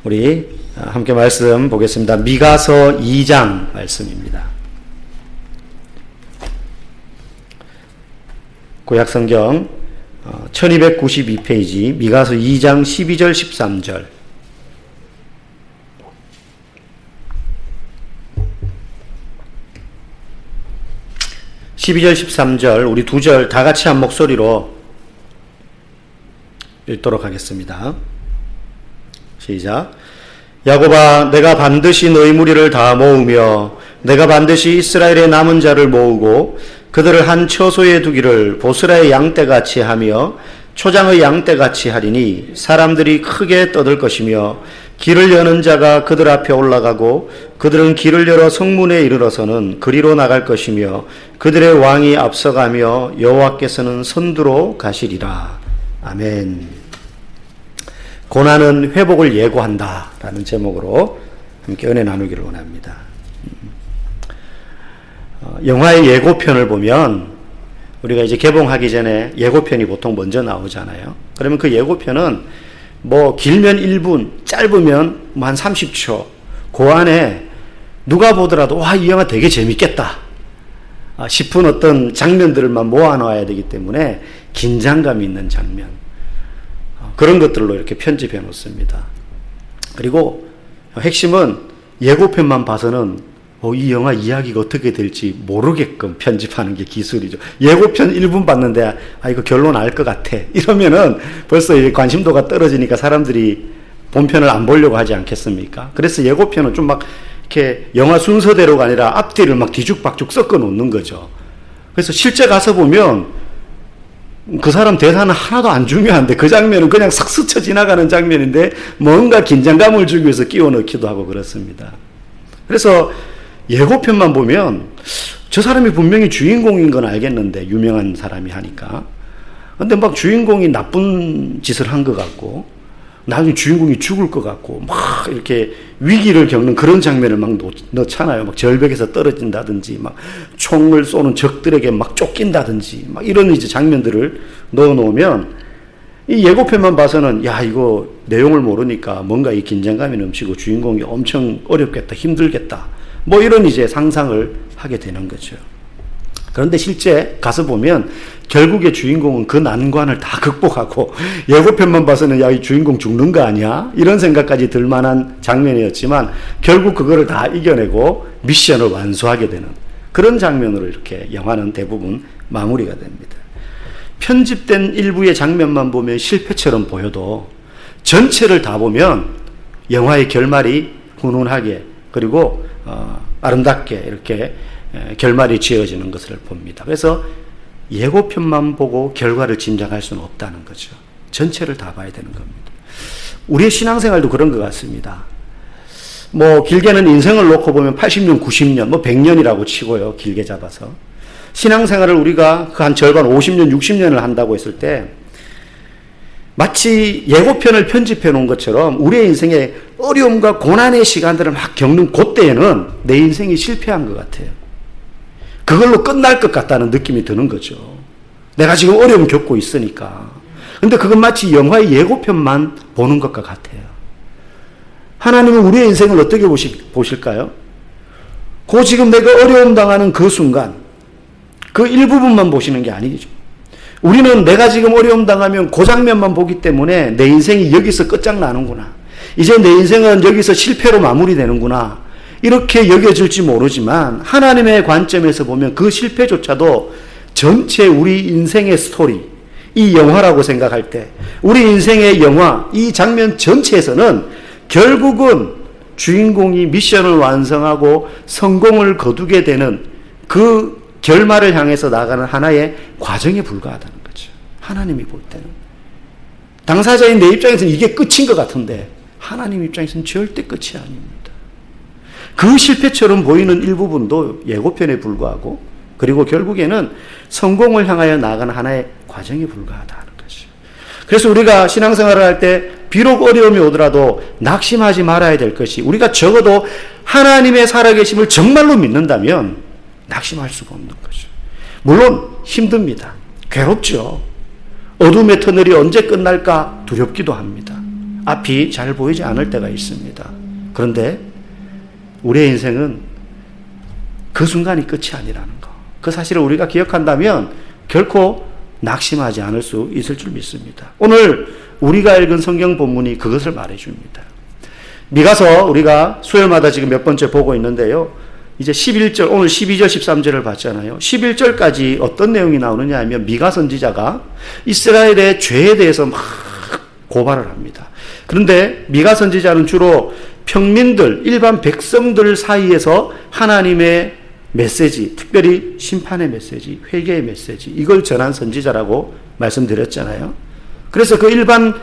우리 함께 말씀 보겠습니다. 미가서 2장 말씀입니다. 구약성경 1292페이지 미가서 2장 12절 13절. (12절) (13절) 우리 두 절 다 같이 한 목소리로 읽도록 하겠습니다. 시작. 야곱아, 내가 반드시 너희 무리를 다 모으며 내가 반드시 이스라엘의 남은 자를 모으고 그들을 한 처소에 두기를 보스라의 양떼같이 하며 초장의 양떼같이 하리니 사람들이 크게 떠들 것이며 길을 여는 자가 그들 앞에 올라가고 그들은 길을 열어 성문에 이르러서는 그리로 나갈 것이며 그들의 왕이 앞서가며 여호와께서는 선두로 가시리라. 아멘. 고난은 회복을 예고한다 라는 제목으로 함께 은혜 나누기를 원합니다. 영화의 예고편을 보면 우리가 이제 개봉하기 전에 예고편이 보통 먼저 나오잖아요. 그러면 그 예고편은 뭐 길면 1분, 짧으면 뭐 한 30초, 그 안에 누가 보더라도 와, 이 영화 되게 재밌겠다 싶은 어떤 장면들만 모아놔야 되기 때문에 긴장감 있는 장면, 그런 것들로 이렇게 편집해 놓습니다. 그리고 핵심은 예고편만 봐서는 이 영화 이야기가 어떻게 될지 모르게끔 편집하는 게 기술이죠. 예고편 1분 봤는데 이거 결론 알 것 같아 이러면은 벌써 관심도가 떨어지니까 사람들이 본편을 안 보려고 하지 않겠습니까? 그래서 예고편은 좀 막 이렇게 영화 순서대로가 아니라 앞뒤를 막 뒤죽박죽 섞어 놓는 거죠. 그래서 실제 가서 보면 그 사람 대사는 하나도 안 중요한데 그 장면은 그냥 싹 스쳐 지나가는 장면인데 뭔가 긴장감을 주기 위해서 끼워 넣기도 하고 그렇습니다. 그래서 예고편만 보면 저 사람이 분명히 주인공인 건 알겠는데, 유명한 사람이 하니까. 근데 막 주인공이 나쁜 짓을 한 것 같고 나중에 주인공이 죽을 것 같고 막 이렇게 위기를 겪는 그런 장면을 막 넣잖아요. 막 절벽에서 떨어진다든지 막 총을 쏘는 적들에게 막 쫓긴다든지 막 이런 이제 장면들을 넣어 놓으면 이 예고편만 봐서는 야, 이거 내용을 모르니까 뭔가 이 긴장감이 넘치고 주인공이 엄청 어렵겠다, 힘들겠다, 뭐 이런 이제 상상을 하게 되는 거죠. 그런데 실제 가서 보면 결국에 주인공은 그 난관을 다 극복하고, 예고편만 봐서는 야, 이 주인공 죽는 거 아니야? 이런 생각까지 들 만한 장면이었지만 결국 그거를 다 이겨내고 미션을 완수하게 되는 그런 장면으로 이렇게 영화는 대부분 마무리가 됩니다. 편집된 일부의 장면만 보면 실패처럼 보여도 전체를 다 보면 영화의 결말이 훈훈하게 그리고 아름답게 이렇게 결말이 지어지는 것을 봅니다. 그래서 예고편만 보고 결과를 짐작할 수는 없다는 거죠. 전체를 다 봐야 되는 겁니다. 우리의 신앙생활도 그런 것 같습니다. 뭐 길게는 인생을 놓고 보면 80년, 90년, 뭐 100년이라고 치고요. 길게 잡아서. 신앙생활을 우리가 그 한 절반 50년, 60년을 한다고 했을 때 마치 예고편을 편집해 놓은 것처럼 우리의 인생에 어려움과 고난의 시간들을 막 겪는 그때에는 내 인생이 실패한 것 같아요. 그걸로 끝날 것 같다는 느낌이 드는 거죠. 내가 지금 어려움 겪고 있으니까. 근데 그건 마치 영화의 예고편만 보는 것과 같아요. 하나님은 우리의 인생을 어떻게 보실까요? 그 지금 내가 어려움 당하는 그 순간, 그 일부분만 보시는 게 아니죠. 우리는 내가 지금 어려움 당하면 그 장면만 보기 때문에 내 인생이 여기서 끝장나는구나, 이제 내 인생은 여기서 실패로 마무리되는구나, 이렇게 여겨질지 모르지만 하나님의 관점에서 보면 그 실패조차도 전체 우리 인생의 스토리, 이 영화라고 생각할 때 우리 인생의 영화, 이 장면 전체에서는 결국은 주인공이 미션을 완성하고 성공을 거두게 되는 그 결말을 향해서 나가는 하나의 과정에 불과하다는 거죠. 하나님이 볼 때는. 당사자인 내 입장에서는 이게 끝인 것 같은데 하나님 입장에서는 절대 끝이 아닙니다. 그 실패처럼 보이는 일부분도 예고편에 불과하고, 그리고 결국에는 성공을 향하여 나아가는 하나의 과정에 불과하다는 것이죠. 그래서 우리가 신앙생활을 할 때 비록 어려움이 오더라도 낙심하지 말아야 될 것이, 우리가 적어도 하나님의 살아계심을 정말로 믿는다면 낙심할 수가 없는 거죠. 물론 힘듭니다. 괴롭죠. 어둠의 터널이 언제 끝날까 두렵기도 합니다. 앞이 잘 보이지 않을 때가 있습니다. 그런데 우리의 인생은 그 순간이 끝이 아니라는 거. 그 사실을 우리가 기억한다면 결코 낙심하지 않을 수 있을 줄 믿습니다. 오늘 우리가 읽은 성경 본문이 그것을 말해줍니다. 미가서 우리가 수요일마다 지금 몇 번째 보고 있는데요. 이제 11절, 오늘 12절, 13절을 봤잖아요. 11절까지 어떤 내용이 나오느냐 하면 미가 선지자가 이스라엘의 죄에 대해서 막 고발을 합니다. 그런데 미가 선지자는 주로 평민들, 일반 백성들 사이에서 하나님의 메시지, 특별히 심판의 메시지, 회개의 메시지, 이걸 전한 선지자라고 말씀드렸잖아요. 그래서 그 일반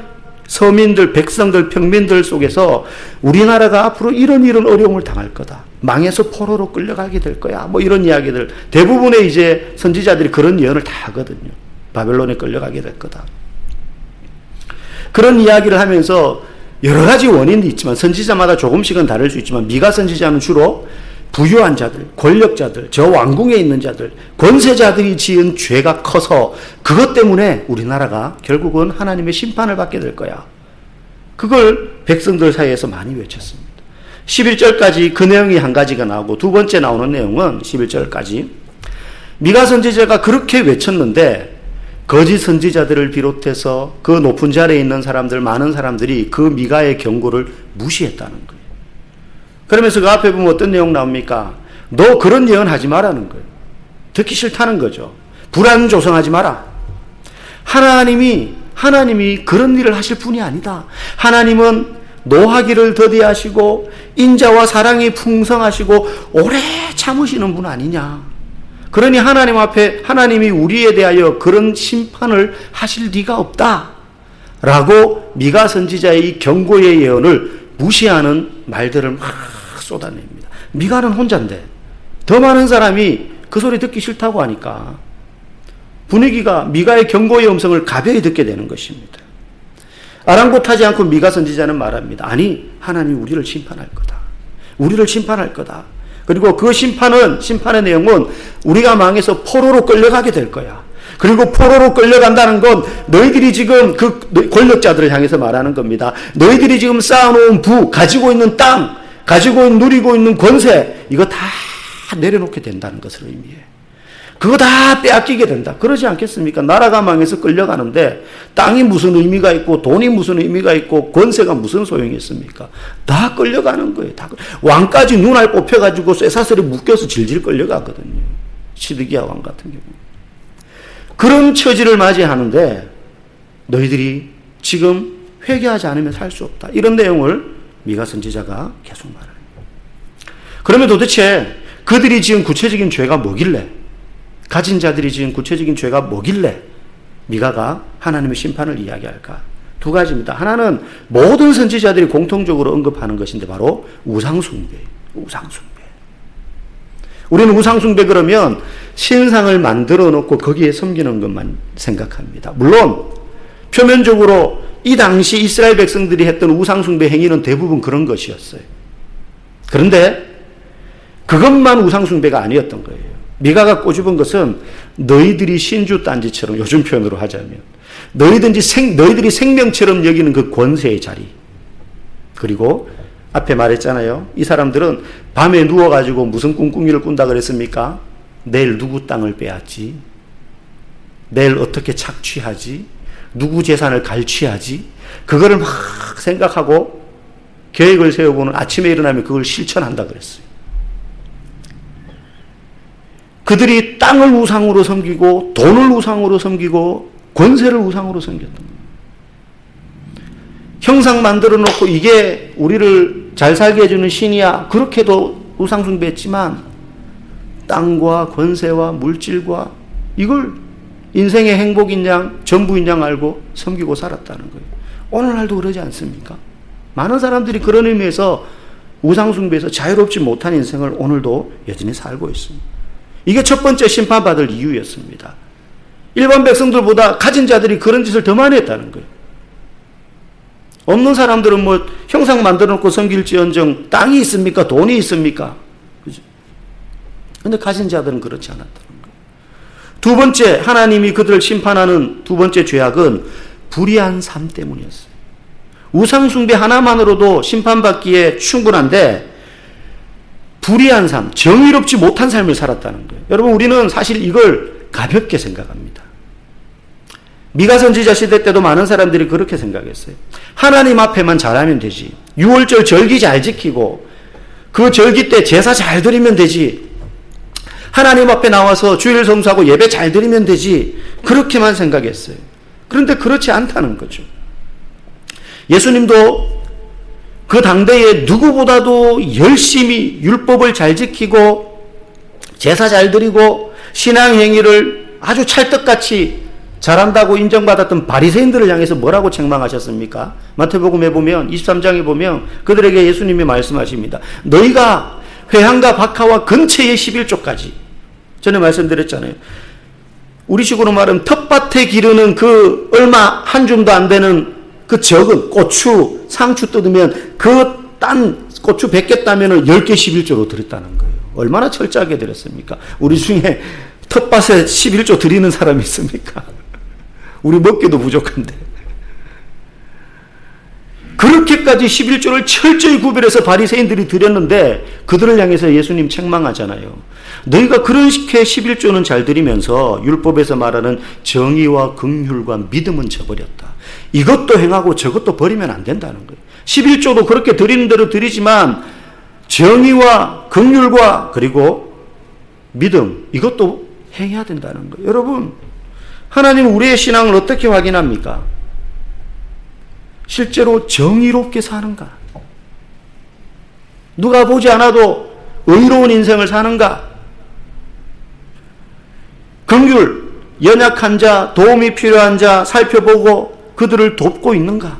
서민들, 백성들, 평민들 속에서 우리나라가 앞으로 이런 어려움을 당할 거다. 망해서 포로로 끌려가게 될 거야. 뭐 이런 이야기들. 대부분의 이제 선지자들이 그런 예언을 다 하거든요. 바벨론에 끌려가게 될 거다. 그런 이야기를 하면서 여러 가지 원인이 있지만 선지자마다 조금씩은 다를 수 있지만 미가 선지자는 주로 부유한 자들, 권력자들, 저 왕궁에 있는 자들, 권세자들이 지은 죄가 커서 그것 때문에 우리나라가 결국은 하나님의 심판을 받게 될 거야. 그걸 백성들 사이에서 많이 외쳤습니다. 11절까지 그 내용이 한 가지가 나오고 두 번째 나오는 내용은 11절까지 미가 선지자가 그렇게 외쳤는데 거짓 선지자들을 비롯해서 그 높은 자리에 있는 사람들, 많은 사람들이 그 미가의 경고를 무시했다는 거예요. 그러면서 그 앞에 보면 어떤 내용 나옵니까? 너 그런 예언 하지 마라는 거예요. 듣기 싫다는 거죠. 불안 조성하지 마라. 하나님이 그런 일을 하실 분이 아니다. 하나님은 노하기를 더디하시고 인자와 사랑이 풍성하시고 오래 참으시는 분 아니냐. 그러니 하나님 앞에 하나님이 우리에 대하여 그런 심판을 하실 리가 없다. 라고 미가 선지자의 이 경고의 예언을 무시하는 말들을 막 쏟아냅니다. 미가는 혼자인데 더 많은 사람이 그 소리 듣기 싫다고 하니까 분위기가 미가의 경고의 음성을 가벼이 듣게 되는 것입니다. 아랑곳하지 않고 미가 선지자는 말합니다. 아니, 하나님이 우리를 심판할 거다. 우리를 심판할 거다. 그리고 그 심판의 내용은 우리가 망해서 포로로 끌려가게 될 거야. 그리고 포로로 끌려간다는 건 너희들이 지금 그 권력자들을 향해서 말하는 겁니다. 너희들이 지금 쌓아놓은 가지고 있는 땅, 누리고 있는 권세, 이거 다 내려놓게 된다는 것을 의미해. 그거 다 빼앗기게 된다. 그러지 않겠습니까? 나라가 망해서 끌려가는데 땅이 무슨 의미가 있고 돈이 무슨 의미가 있고 권세가 무슨 소용이 있습니까? 다 끌려가는 거예요. 다. 왕까지 눈알 뽑혀가지고 쇠사슬에 묶여서 질질 끌려가거든요. 시드기야 왕 같은 경우. 그런 처지를 맞이하는데 너희들이 지금 회개하지 않으면 살 수 없다. 이런 내용을 미가 선지자가 계속 말합니다. 그러면 도대체 그들이 지은 구체적인 죄가 뭐길래, 가진 자들이 지은 구체적인 죄가 뭐길래 미가가 하나님의 심판을 이야기할까? 두 가지입니다. 하나는 모든 선지자들이 공통적으로 언급하는 것인데 바로 우상숭배예요. 우상숭배. 우리는 우상숭배 그러면 신상을 만들어 놓고 거기에 섬기는 것만 생각합니다. 물론 표면적으로 이 당시 이스라엘 백성들이 했던 우상숭배 행위는 대부분 그런 것이었어요. 그런데 그것만 우상숭배가 아니었던 거예요. 미가가 꼬집은 것은 너희들이 신주 딴지처럼, 요즘 표현으로 하자면 너희들이 생명처럼 여기는 그 권세의 자리, 그리고 앞에 말했잖아요. 이 사람들은 밤에 누워가지고 무슨 꿍꿍이를 꾼다 그랬습니까? 내일 누구 땅을 빼앗지? 내일 어떻게 착취하지? 누구 재산을 갈취하지? 그거를 막 생각하고 계획을 세우고는 아침에 일어나면 그걸 실천한다 그랬어요. 그들이 땅을 우상으로 섬기고 돈을 우상으로 섬기고 권세를 우상으로 섬겼던 거예요. 형상 만들어 놓고 이게 우리를 잘 살게 해주는 신이야. 그렇게도 우상숭배했지만 땅과 권세와 물질과 이걸 인생의 행복인 양, 전부인 양 알고 섬기고 살았다는 거예요. 오늘날도 그러지 않습니까? 많은 사람들이 그런 의미에서 우상숭배에서 자유롭지 못한 인생을 오늘도 여전히 살고 있습니다. 이게 첫 번째 심판받을 이유였습니다. 일반 백성들보다 가진 자들이 그런 짓을 더 많이 했다는 거예요. 없는 사람들은 뭐 형상 만들어 놓고 섬길지언정 땅이 있습니까? 돈이 있습니까? 그죠? 근데 가진 자들은 그렇지 않았다는 거예요. 두 번째, 하나님이 그들을 심판하는 두 번째 죄악은 불의한 삶 때문이었어요. 우상숭배 하나만으로도 심판받기에 충분한데 불의한 삶, 정의롭지 못한 삶을 살았다는 거예요. 여러분, 우리는 사실 이걸 가볍게 생각합니다. 미가 선지자 시대 때도 많은 사람들이 그렇게 생각했어요. 하나님 앞에만 잘하면 되지. 6월절 절기 잘 지키고 그 절기 때 제사 잘 드리면 되지. 하나님 앞에 나와서 주일 성수하고 예배 잘 드리면 되지. 그렇게만 생각했어요. 그런데 그렇지 않다는 거죠. 예수님도 그 당대에 누구보다도 열심히 율법을 잘 지키고 제사 잘 드리고 신앙 행위를 아주 찰떡같이 잘한다고 인정받았던 바리새인들을 향해서 뭐라고 책망하셨습니까? 마태복음에 보면 23장에 보면 그들에게 예수님이 말씀하십니다. 너희가 회향과 박하와 근처의 11조까지, 전에 말씀드렸잖아요. 우리식으로 말하면 텃밭에 기르는 그 얼마 한 줌도 안 되는 그 적은 고추, 상추 뜯으면 그 딴 고추 100개 따면 10개 11조로 드렸다는 거예요. 얼마나 철저하게 드렸습니까? 우리 중에 텃밭에 11조 드리는 사람이 있습니까? 우리 먹기도 부족한데. 그렇게까지 11조를 철저히 구별해서 바리새인들이 드렸는데 그들을 향해서 예수님 책망하잖아요. 너희가 그렇게 11조는 잘 드리면서 율법에서 말하는 정의와 긍휼과 믿음은 저버렸다. 이것도 행하고 저것도 버리면 안 된다는 거예요. 11조도 그렇게 드리는 대로 드리지만 정의와 긍휼과 그리고 믿음, 이것도 행해야 된다는 거예요. 여러분, 하나님은 우리의 신앙을 어떻게 확인합니까? 실제로 정의롭게 사는가? 누가 보지 않아도 의로운 인생을 사는가? 긍휼, 연약한 자, 도움이 필요한 자 살펴보고 그들을 돕고 있는가?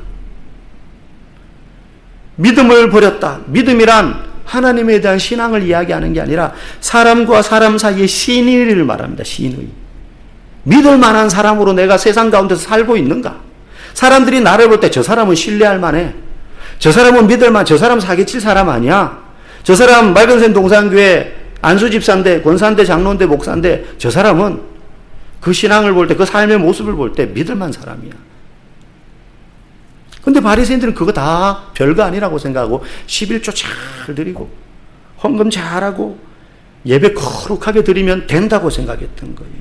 믿음을 버렸다. 믿음이란 하나님에 대한 신앙을 이야기하는 게 아니라 사람과 사람 사이의 신의를 말합니다. 신의. 믿을 만한 사람으로 내가 세상 가운데서 살고 있는가? 사람들이 나를 볼 때 저 사람은 신뢰할 만해. 저 사람은 믿을 만, 저 사람 사기칠 사람 아니야. 저 사람 맑은샘 동산교회 안수집사인데, 권사인데, 장로인데, 목사인데 저 사람은 그 신앙을 볼 때, 그 삶의 모습을 볼 때 믿을 만한 사람이야. 근데 바리새인들은 그거 다 별거 아니라고 생각하고 11조 잘 드리고 헌금 잘하고 예배 거룩하게 드리면 된다고 생각했던 거예요.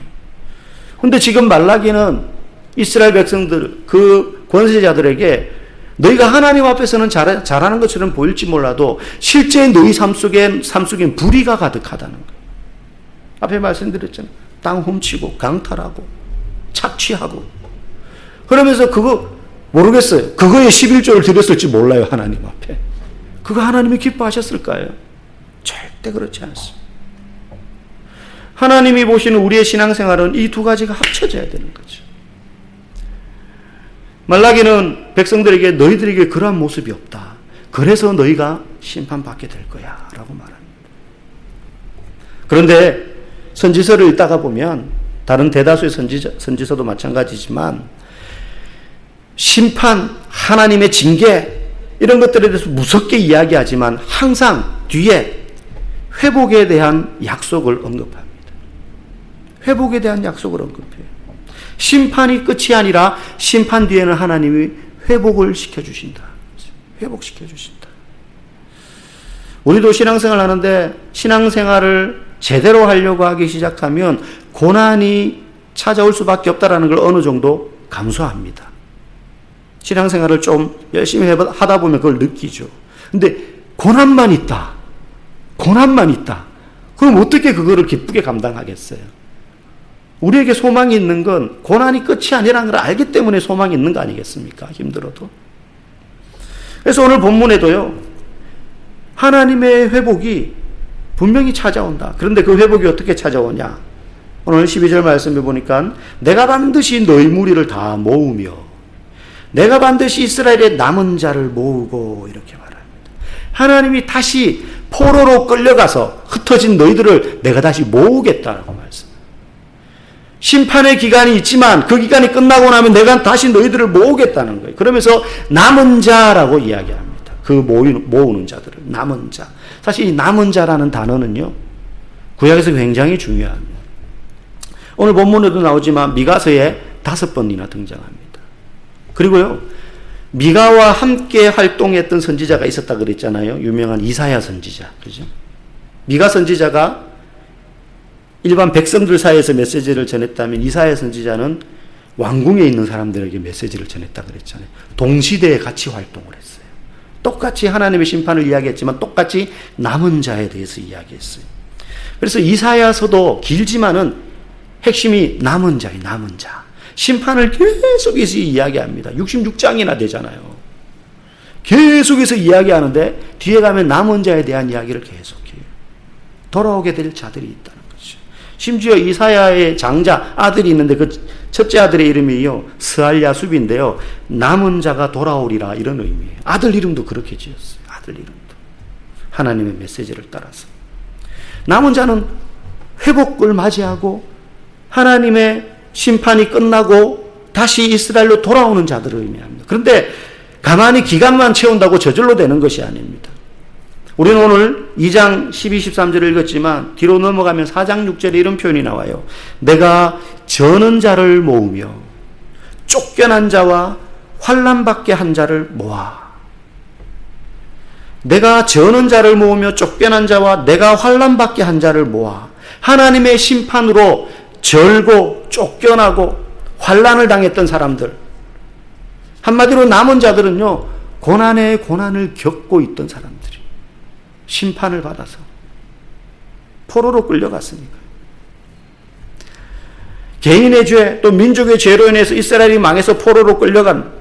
근데 지금 말라기는 이스라엘 백성들, 그 권세자들에게 너희가 하나님 앞에서는 잘하는 것처럼 보일지 몰라도 실제 너희 삶 속엔 불의가 가득하다는 거예요. 앞에 말씀드렸잖아요. 땅 훔치고 강탈하고 착취하고 그러면서 그거 모르겠어요. 그거에 11조를 드렸을지 몰라요. 하나님 앞에. 그거 하나님이 기뻐하셨을까요? 절대 그렇지 않습니다. 하나님이 보시는 우리의 신앙생활은 이 두 가지가 합쳐져야 되는 거죠. 말라기는 백성들에게 너희들에게 그러한 모습이 없다. 그래서 너희가 심판받게 될 거야 라고 말합니다. 그런데 선지서를 읽다가 보면 다른 대다수의 선지서도 마찬가지지만 심판, 하나님의 징계 이런 것들에 대해서 무섭게 이야기하지만 항상 뒤에 회복에 대한 약속을 언급합니다. 회복에 대한 약속을 언급해요. 심판이 끝이 아니라 심판 뒤에는 하나님이 회복을 시켜주신다. 회복시켜주신다. 우리도 신앙생활 하는데 신앙생활을 제대로 하려고 하기 시작하면 고난이 찾아올 수밖에 없다는 걸 어느 정도 감수합니다. 신앙생활을 좀 열심히 하다 보면 그걸 느끼죠. 근데 고난만 있다. 고난만 있다. 그럼 어떻게 그거를 기쁘게 감당하겠어요? 우리에게 소망이 있는 건 고난이 끝이 아니라는 걸 알기 때문에 소망이 있는 거 아니겠습니까? 힘들어도. 그래서 오늘 본문에도요. 하나님의 회복이 분명히 찾아온다. 그런데 그 회복이 어떻게 찾아오냐? 오늘 12절 말씀해 보니까 내가 반드시 너희 무리를 다 모으며 내가 반드시 이스라엘의 남은 자를 모으고 이렇게 말합니다. 하나님이 다시 포로로 끌려가서 흩어진 너희들을 내가 다시 모으겠다라고 말씀합니다. 심판의 기간이 있지만 그 기간이 끝나고 나면 내가 다시 너희들을 모으겠다는 거예요. 그러면서 남은 자라고 이야기합니다. 그 모으는 자들을 남은 자. 사실 이 남은 자라는 단어는요. 구약에서 굉장히 중요합니다. 오늘 본문에도 나오지만 미가서에 5번이나 등장합니다. 그리고요. 미가와 함께 활동했던 선지자가 있었다 그랬잖아요. 유명한 이사야 선지자. 그죠? 미가 선지자가 일반 백성들 사이에서 메시지를 전했다면 이사야 선지자는 왕궁에 있는 사람들에게 메시지를 전했다 그랬잖아요. 동시대에 같이 활동을 했어요. 똑같이 하나님의 심판을 이야기했지만 똑같이 남은 자에 대해서 이야기했어요. 그래서 이사야서도 길지만은 핵심이 남은 자예요. 남은 자. 심판을 계속해서 이야기합니다. 66장이나 되잖아요. 계속해서 이야기하는데 뒤에 가면 남은 자에 대한 이야기를 계속해요. 돌아오게 될 자들이 있다는 거죠. 심지어 이사야의 장자 아들이 있는데 그 첫째 아들의 이름이요 스알야숲인데요. 남은 자가 돌아오리라 이런 의미예요. 아들 이름도 그렇게 지었어요. 아들 이름도. 하나님의 메시지를 따라서. 남은 자는 회복을 맞이하고 하나님의 심판이 끝나고 다시 이스라엘로 돌아오는 자들을 의미합니다. 그런데 가만히 기간만 채운다고 저절로 되는 것이 아닙니다. 우리는 오늘 2장 12, 13절을 읽었지만 뒤로 넘어가면 4장 6절에 이런 표현이 나와요. 내가 저는 자를 모으며 쫓겨난 자와 환난받게 한 자를 모아. 내가 저는 자를 모으며 쫓겨난 자와 내가 환난받게 한 자를 모아. 하나님의 심판으로 절고 쫓겨나고 환난을 당했던 사람들, 한마디로 남은 자들은요 고난에 고난을 겪고 있던 사람들이 심판을 받아서 포로로 끌려갔으니까. 개인의 죄 또 민족의 죄로 인해서 이스라엘이 망해서 포로로 끌려간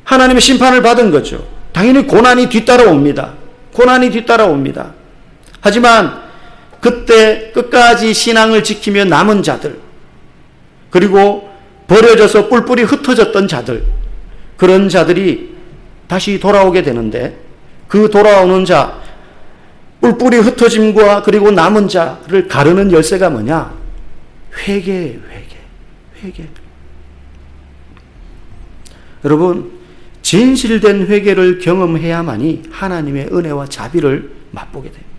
하나님의 심판을 받은 거죠. 당연히 고난이 뒤따라옵니다. 고난이 뒤따라옵니다. 하지만 그때 끝까지 신앙을 지키며 남은 자들, 그리고 버려져서 뿔뿔이 흩어졌던 자들, 그런 자들이 다시 돌아오게 되는데 그 돌아오는 자, 뿔뿔이 흩어짐과 그리고 남은 자를 가르는 열쇠가 뭐냐? 회개예요. 회개. 여러분, 진실된 회개를 경험해야만이 하나님의 은혜와 자비를 맛보게 됩니다.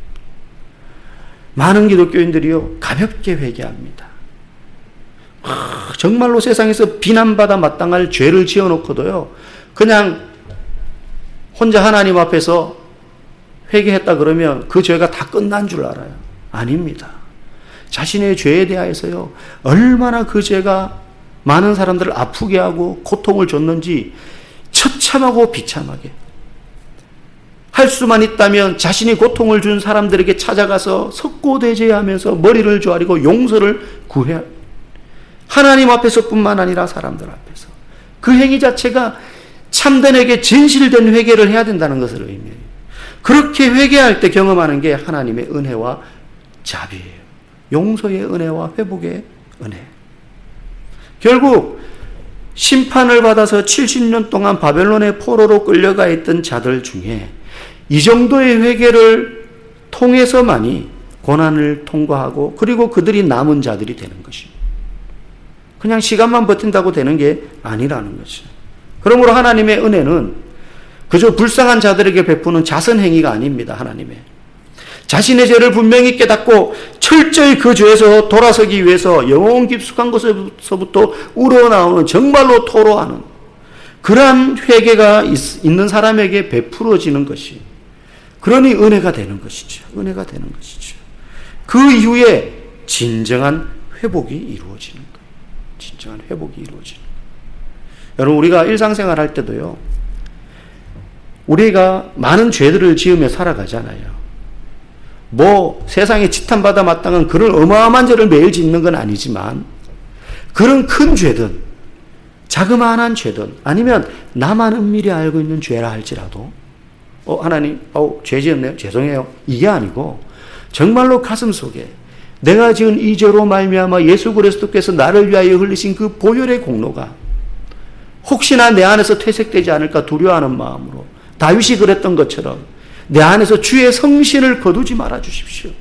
많은 기독교인들이요 가볍게 회개합니다. 정말로 세상에서 비난받아 마땅할 죄를 지어놓고도요 그냥 혼자 하나님 앞에서 회개했다 그러면 그 죄가 다 끝난 줄 알아요. 아닙니다. 자신의 죄에 대하여서요 얼마나 그 죄가 많은 사람들을 아프게 하고 고통을 줬는지 처참하고 비참하게 할 수만 있다면 자신이 고통을 준 사람들에게 찾아가서 석고대죄하면서 머리를 조아리고 용서를 구해야, 하나님 앞에서뿐만 아니라 사람들 앞에서. 그 행위 자체가 참된에게 진실된 회개를 해야 된다는 것을 의미해요. 그렇게 회개할 때 경험하는 게 하나님의 은혜와 자비예요. 용서의 은혜와 회복의 은혜. 결국 심판을 받아서 70년 동안 바벨론의 포로로 끌려가 있던 자들 중에 이 정도의 회개를 통해서만이 고난을 통과하고 그리고 그들이 남은 자들이 되는 것입니다. 그냥 시간만 버틴다고 되는 게 아니라는 것이죠. 그러므로 하나님의 은혜는 그저 불쌍한 자들에게 베푸는 자선행위가 아닙니다. 하나님의 자신의 죄를 분명히 깨닫고 철저히 그 죄에서 돌아서기 위해서 영혼 깊숙한 곳에서부터 우러나오는 정말로 토로하는 그러한 회개가 있는 사람에게 베풀어지는 것이, 그러니 은혜가 되는 것이죠. 은혜가 되는 것이죠. 그 이후에 진정한 회복이 이루어지는 거예요. 진정한 회복이 이루어지는 거예요. 여러분, 우리가 일상생활 할 때도요, 우리가 많은 죄들을 지으며 살아가잖아요. 뭐 세상에 지탄받아 마땅한 그런 어마어마한 죄를 매일 짓는 건 아니지만 그런 큰 죄든 자그마한 죄든 아니면 나만 은밀히 알고 있는 죄라 할지라도 하나님 죄 지었네요, 죄송해요, 이게 아니고 정말로 가슴속에 내가 지은 이 죄로 말미암아 예수 그리스도께서 나를 위하여 흘리신 그 보혈의 공로가 혹시나 내 안에서 퇴색되지 않을까 두려워하는 마음으로 다윗이 그랬던 것처럼 내 안에서 주의 성신을 거두지 말아 주십시오.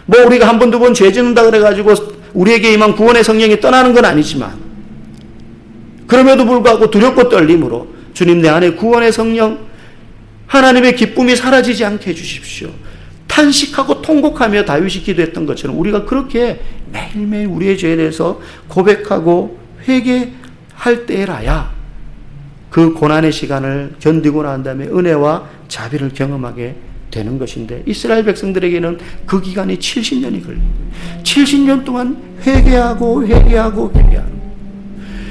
뭐 우리가 한 번 두 번 죄 짓는다 그래가지고 우리에게 임한 구원의 성령이 떠나는 건 아니지만 그럼에도 불구하고 두렵고 떨림으로 주님, 내 안에 구원의 성령, 하나님의 기쁨이 사라지지 않게 해주십시오. 탄식하고 통곡하며 다윗이 기도했던 것처럼 우리가 그렇게 매일매일 우리의 죄에 대해서 고백하고 회개할 때라야 그 고난의 시간을 견디고 난 다음에 은혜와 자비를 경험하게 되는 것인데, 이스라엘 백성들에게는 그 기간이 70년이 걸린 거예요. 70년 동안 회개하고 회개하는.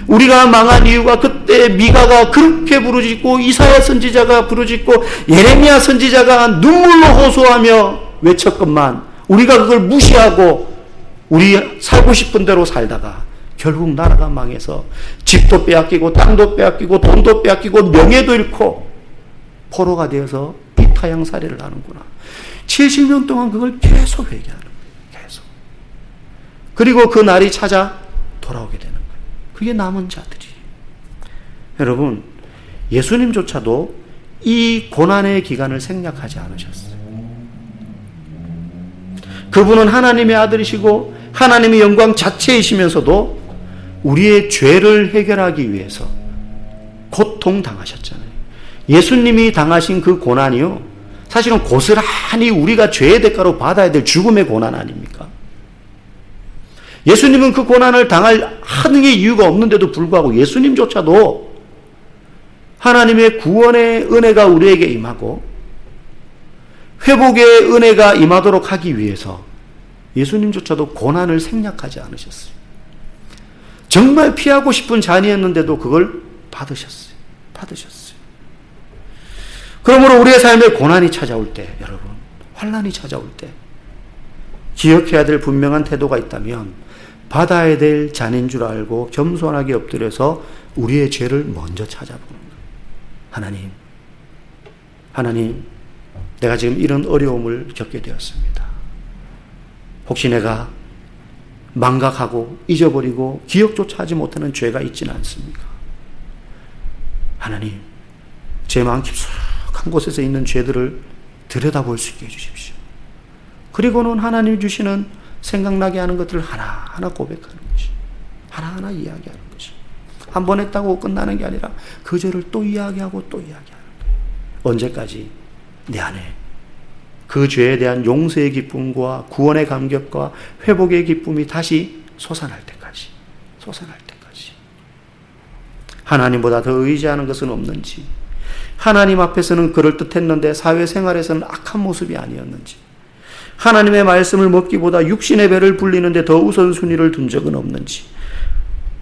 우리가 망한 이유가 그때 미가가 그렇게 부르짖고, 이사야 선지자가 부르짖고, 예레미야 선지자가 눈물로 호소하며 외쳤건만 우리가 그걸 무시하고 우리 살고 싶은 대로 살다가 결국 나라가 망해서 집도 빼앗기고 땅도 빼앗기고 돈도 빼앗기고 명예도 잃고 포로가 되어서 비타양살이를 하는구나. 70년 동안 그걸 계속 회개하는 거예요. 계속. 그리고 그 날이 찾아 돌아오게 되는 거예요. 그게 남은 자들이. 여러분, 예수님조차도 이 고난의 기간을 생략하지 않으셨어요. 그분은 하나님의 아들이시고 하나님의 영광 자체이시면서도 우리의 죄를 해결하기 위해서 고통당하셨잖아요. 예수님이 당하신 그 고난이요, 사실은 고스란히 우리가 죄의 대가로 받아야 될 죽음의 고난 아닙니까? 예수님은 그 고난을 당할 하등의 이유가 없는데도 불구하고 예수님조차도 하나님의 구원의 은혜가 우리에게 임하고 회복의 은혜가 임하도록 하기 위해서 예수님조차도 고난을 생략하지 않으셨어요. 정말 피하고 싶은 잔이었는데도 그걸 받으셨어요. 그러므로 우리의 삶에 고난이 찾아올 때, 여러분, 환난이 찾아올 때 기억해야 될 분명한 태도가 있다면 받아야 될 잔인 줄 알고 겸손하게 엎드려서 우리의 죄를 먼저 찾아보는 거예요. 하나님, 내가 지금 이런 어려움을 겪게 되었습니다. 혹시 내가 망각하고 잊어버리고 기억조차 하지 못하는 죄가 있지는 않습니까? 하나님, 제 마음 깊숙한 곳에서 있는 죄들을 들여다볼 수 있게 해주십시오. 그리고는 하나님 주시는 생각나게 하는 것들을 하나하나 고백하는 것이, 하나하나 이야기하는 것이, 한 번 했다고 끝나는 게 아니라 그 죄를 또 이야기하고 또 이야기하는 거예요. 언제까지 내 안에 그 죄에 대한 용서의 기쁨과 구원의 감격과 회복의 기쁨이 다시 솟아날 때까지. 하나님보다 더 의지하는 것은 없는지, 하나님 앞에서는 그럴듯했는데 사회생활에서는 악한 모습이 아니었는지, 하나님의 말씀을 먹기보다 육신의 배를 불리는데 더 우선순위를 둔 적은 없는지.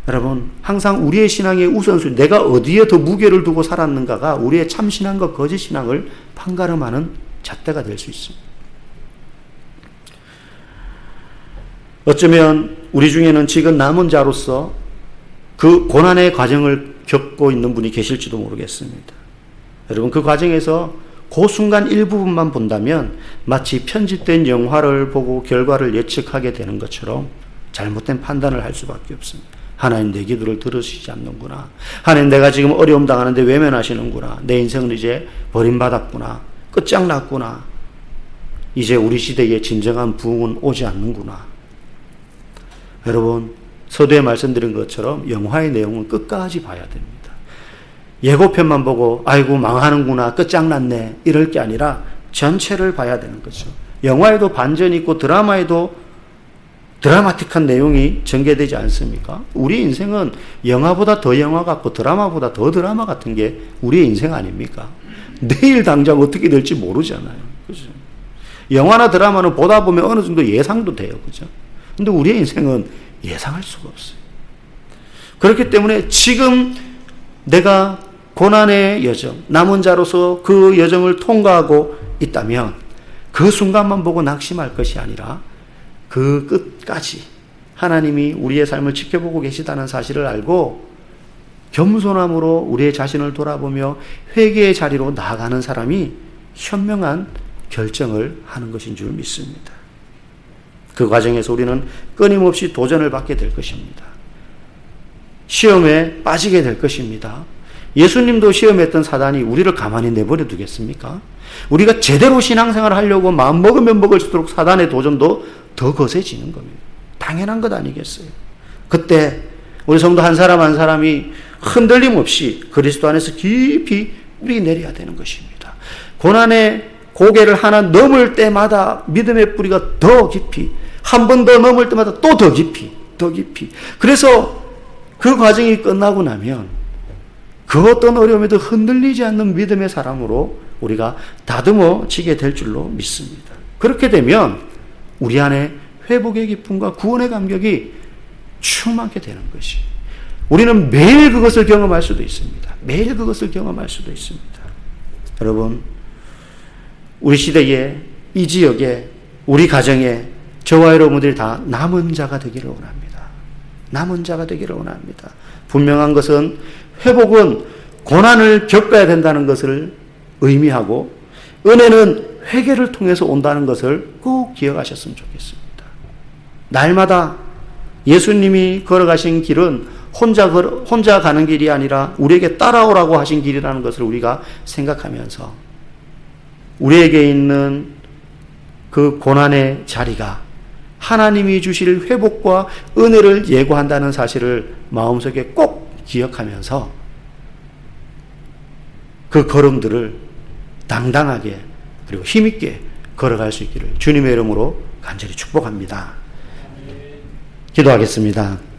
여러분, 항상 우리의 신앙의 우선순위, 내가 어디에 더 무게를 두고 살았는가가 우리의 참신앙과 거짓신앙을 판가름하는 잣대가 될 수 있습니다. 어쩌면 우리 중에는 지금 남은 자로서 그 고난의 과정을 겪고 있는 분이 계실지도 모르겠습니다. 여러분, 그 과정에서 그 순간 일부분만 본다면 마치 편집된 영화를 보고 결과를 예측하게 되는 것처럼 잘못된 판단을 할 수밖에 없습니다. 하나님, 내 기도를 들으시지 않는구나. 하나님, 내가 지금 어려움 당하는데 외면하시는구나. 내 인생은 이제 버림받았구나. 끝장났구나. 이제 우리 시대에 진정한 부흥은 오지 않는구나. 여러분, 서두에 말씀드린 것처럼 영화의 내용은 끝까지 봐야 됩니다. 예고편만 보고 아이고 망하는구나, 끝장났네, 이럴 게 아니라 전체를 봐야 되는 거죠. 영화에도 반전이 있고 드라마에도 드라마틱한 내용이 전개되지 않습니까? 우리 인생은 영화보다 더 영화 같고 드라마보다 더 드라마 같은 게 우리의 인생 아닙니까? 내일 당장 어떻게 될지 모르잖아요. 그죠? 영화나 드라마는 보다 보면 어느 정도 예상도 돼요. 그죠? 근데 우리의 인생은 예상할 수가 없어요. 그렇기 때문에 지금 내가 고난의 여정, 남은 자로서 그 여정을 통과하고 있다면 그 순간만 보고 낙심할 것이 아니라 그 끝까지 하나님이 우리의 삶을 지켜보고 계시다는 사실을 알고 겸손함으로 우리의 자신을 돌아보며 회개의 자리로 나아가는 사람이 현명한 결정을 하는 것인 줄 믿습니다. 그 과정에서 우리는 끊임없이 도전을 받게 될 것입니다. 시험에 빠지게 될 것입니다. 예수님도 시험했던 사단이 우리를 가만히 내버려 두겠습니까? 우리가 제대로 신앙생활을 하려고 마음 먹으면 먹을수록 사단의 도전도 더 거세지는 겁니다. 당연한 것 아니겠어요? 그때 우리 성도 한 사람 한 사람이 흔들림 없이 그리스도 안에서 깊이 뿌리 내려야 되는 것입니다. 고난의 고개를 하나 넘을 때마다 믿음의 뿌리가 더 깊이, 한 번 더 넘을 때마다 또 더 깊이. 그래서 그 과정이 끝나고 나면 그 어떤 어려움에도 흔들리지 않는 믿음의 사람으로 우리가 다듬어지게 될 줄로 믿습니다. 그렇게 되면 우리 안에 회복의 기쁨과 구원의 감격이 충만하게 되는 것이, 우리는 매일 그것을 경험할 수도 있습니다. 매일 그것을 경험할 수도 있습니다. 여러분, 우리 시대에, 이 지역에, 우리 가정에 저와 여러분들이 다 남은 자가 되기를 원합니다. 남은 자가 되기를 원합니다. 분명한 것은 회복은 고난을 겪어야 된다는 것을 의미하고, 은혜는 회개를 통해서 온다는 것을 꼭 기억하셨으면 좋겠습니다. 날마다 예수님이 걸어가신 길은 혼자 가는 길이 아니라 우리에게 따라오라고 하신 길이라는 것을 우리가 생각하면서, 우리에게 있는 그 고난의 자리가 하나님이 주실 회복과 은혜를 예고한다는 사실을 마음속에 꼭 기억하면서 그 걸음들을 당당하게 그리고 힘있게 걸어갈 수 있기를 주님의 이름으로 간절히 축복합니다. 기도하겠습니다.